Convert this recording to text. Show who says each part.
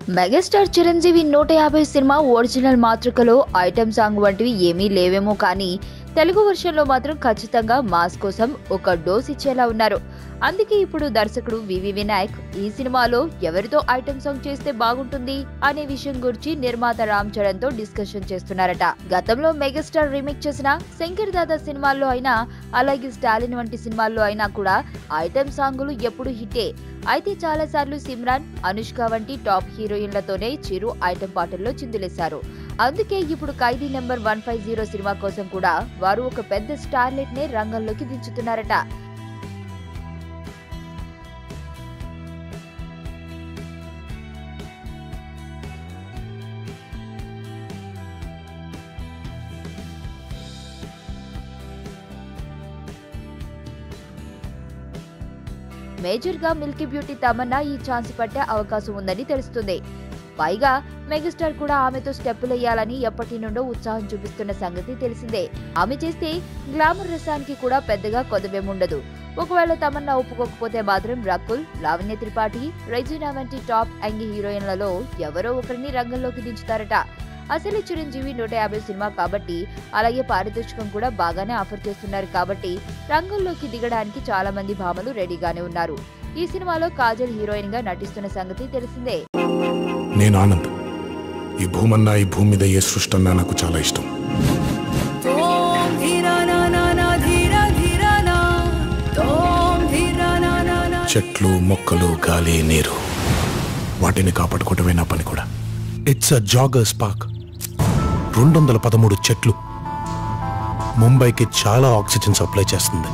Speaker 1: Megastar Chiranjeevi 150 cinema original మాతృకలో item song వంటివి ఏమీ లేవేమో కానీ తెలుగు వర్షన్లో మాత్రం ఖచ్చితంగా మాస్ కోసం ఒక డోస్ ఇచ్చేలా ఉన్నారు. అందుకే ఇప్పుడు దర్శకుడు వివి వినాయక్ ఈ సినిమాలో ఎవరితో ఐటమ్ సాంగ్ చేస్తే బాగుంటుంది అనే విషయం గురించి నిర్మాత రామ్ చరణ్ తో డిస్కషన్ చేస్తున్నారట. గతంలో మెగాస్టార్ రీమేక్ చేసిన శంకర్ దాదా సినిమాల్లో అయినా అలాగే స్టాలిన్ వంటి సినిమాల్లో అయినా కూడా ఐటమ్ సాంగులు ఎప్పుడు హిట్టే. అయితే చాలా సార్లు సిమ్రాన్, అనుష్క వంటి టాప్ హీరోయిన్లతోనే చిరు ఐటమ్ పాటల్లో చిందులేశారు. అందుకే ఇప్పుడు ఖైదీ నెంబర్ 150 సినిమా కోసం కూడా వారు ఒక పెద్ద స్టార్లెట్ నే రంగంలోకి దించుతున్నారట. మేజర్ గా మిల్కీ బ్యూటీ తమన్నా ఈ ఛాన్స్ పట్టే అవకాశం ఉందని తెలుస్తుంది. పైగా మెగాస్టార్ కూడా ఆమెతో స్టెప్పులేయాలని ఎప్పటి నుండో ఉత్సాహం చూపిస్తున్న సంగతి తెలిసిందే. ఆమె చేస్తే గ్లామర్ రసానికి కూడా పెద్దగా కొదవేముండదు. ఒకవేళ తమన్నా ఒప్పుకోకపోతే మాత్రం రకుల్, లావణ్య త్రిపాఠి, రెజీనా వంటి టాప్ యాంగి హీరోయిన్లలో ఎవరో ఒకరిని రంగంలోకి దించుతారట. అసలు చిరంజీవి 150 సినిమా కాబట్టి అలాగే పారితోషికం కూడా బాగానే ఆఫర్ చేస్తున్నారు కాబట్టి రంగంలోకి దిగడానికి చాలా మంది భామలు రెడీగానే ఉన్నారు. ఈ సినిమాలో కాజల్ హీరోయిన్ గా నటిస్తున్న సంగతి తెలిసిందే.
Speaker 2: నేను ఆనంద్. ఈ భూమన్నా, ఈ భూమి మీద ఏ సృష్టి అన్నా నాకు చాలా ఇష్టం. చెట్లు, మొక్కలు, గాలి, నీరు, వాటిని కాపాడుకోవటమే నా పని కూడా. It's a joggers park. 213 చెట్లు ముంబైకి చాలా ఆక్సిజన్ సప్లై చేస్తుంది.